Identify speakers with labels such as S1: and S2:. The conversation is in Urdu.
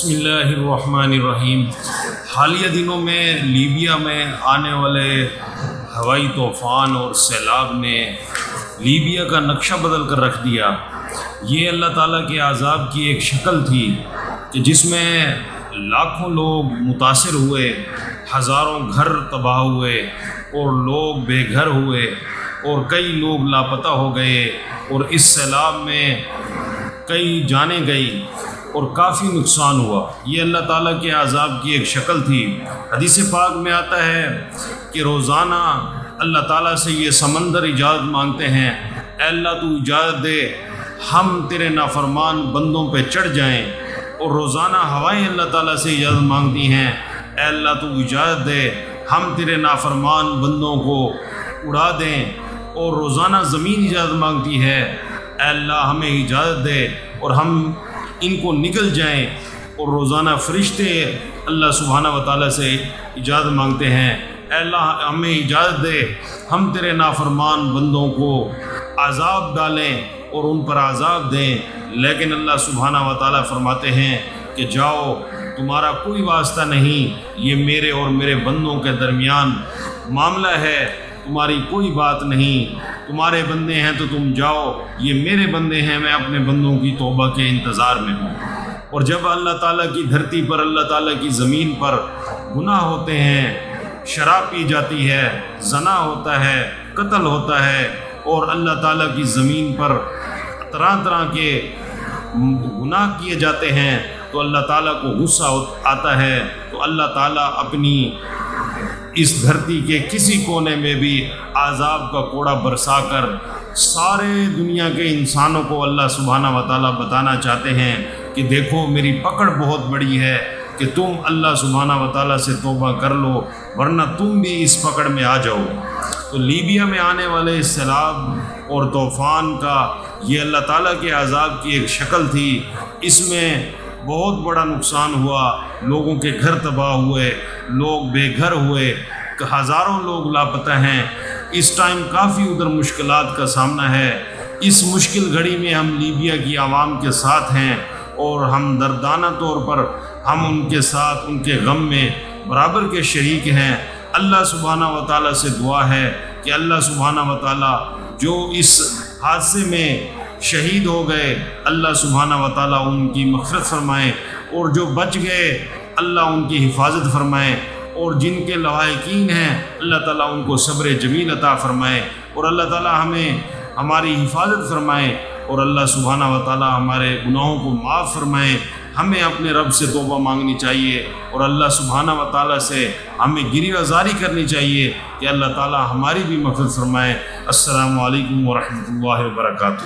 S1: بسم اللہ الرحمن الرحیم۔ حالیہ دنوں میں لیبیا میں آنے والے ہوائی طوفان اور سیلاب نے لیبیا کا نقشہ بدل کر رکھ دیا۔ یہ اللہ تعالیٰ کے عذاب کی ایک شکل تھی کہ جس میں لاکھوں لوگ متاثر ہوئے، ہزاروں گھر تباہ ہوئے اور لوگ بے گھر ہوئے اور کئی لوگ لاپتہ ہو گئے، اور اس سیلاب میں کئی جانیں گئی اور کافی نقصان ہوا۔ یہ اللہ تعالیٰ کے عذاب کی ایک شکل تھی۔ حدیث پاک میں آتا ہے کہ روزانہ اللہ تعالیٰ سے یہ سمندر اجازت مانگتے ہیں، اے اللہ تو اجازت دے ہم تیرے نافرمان بندوں پہ چڑھ جائیں، اور روزانہ ہوائیں اللہ تعالیٰ سے اجازت مانگتی ہیں، اے اللہ تو اجازت دے ہم تیرے نافرمان بندوں کو اڑا دیں، اور روزانہ زمین اجازت مانگتی ہے، اے اللہ ہمیں اجازت دے اور ہم ان کو نکل جائیں، اور روزانہ فرشتے اللہ سبحانہ و تعالیٰ سے اجازت مانگتے ہیں، اے اللہ ہمیں اجازت دے ہم تیرے نافرمان بندوں کو عذاب ڈالیں اور ان پر عذاب دیں، لیکن اللہ سبحانہ و تعالیٰ فرماتے ہیں کہ جاؤ، تمہارا کوئی واسطہ نہیں، یہ میرے اور میرے بندوں کے درمیان معاملہ ہے، تمہاری کوئی بات نہیں، تمہارے بندے ہیں تو تم جاؤ، یہ میرے بندے ہیں، میں اپنے بندوں کی توبہ کے انتظار میں ہوں۔ اور جب اللہ تعالیٰ کی دھرتی پر، اللہ تعالیٰ کی زمین پر گناہ ہوتے ہیں، شراب پی جاتی ہے، زنا ہوتا ہے، قتل ہوتا ہے، اور اللہ تعالیٰ کی زمین پر طرح طرح کے گناہ کیے جاتے ہیں، تو اللہ تعالیٰ کو غصہ آتا ہے، تو اللہ تعالیٰ اپنی اس دھرتی کے کسی کونے میں بھی عذاب کا کوڑا برسا کر سارے دنیا کے انسانوں کو اللہ سبحانہ و تعالیٰ بتانا چاہتے ہیں کہ دیکھو میری پکڑ بہت بڑی ہے کہ تم اللہ سبحانہ و تعالیٰ سے توبہ کر لو، ورنہ تم بھی اس پکڑ میں آ جاؤ۔ تو لیبیا میں آنے والے سیلاب اور طوفان کا یہ اللہ تعالیٰ کے عذاب کی ایک شکل تھی۔ اس میں بہت بڑا نقصان ہوا، لوگوں کے گھر تباہ ہوئے، لوگ بے گھر ہوئے، ہزاروں لوگ لاپتہ ہیں۔ اس ٹائم کافی ادھر مشکلات کا سامنا ہے۔ اس مشکل گھڑی میں ہم لیبیا کی عوام کے ساتھ ہیں، اور ہم دردانہ طور پر ہم ان کے ساتھ ان کے غم میں برابر کے شریک ہیں۔ اللہ سبحانہ و تعالیٰ سے دعا ہے کہ اللہ سبحانہ و تعالیٰ جو اس حادثے میں شہید ہو گئے، اللہ سبحانہ و تعالیٰ ان کی مغفرت فرمائے، اور جو بچ گئے اللہ ان کی حفاظت فرمائے، اور جن کے لواحقین ہیں اللہ تعالیٰ ان کو صبر جمیل عطا فرمائے، اور اللہ تعالیٰ ہمیں ہماری حفاظت فرمائے، اور اللہ سبحانہ و تعالیٰ ہمارے گناہوں کو معاف فرمائے۔ ہمیں اپنے رب سے توبہ مانگنی چاہیے، اور اللہ سبحانہ و تعالیٰ سے ہمیں گریہ زاری کرنی چاہیے کہ اللہ تعالیٰ ہماری بھی مغفرت فرمائے۔ السلام علیکم ورحمۃ اللہ وبرکاتہ۔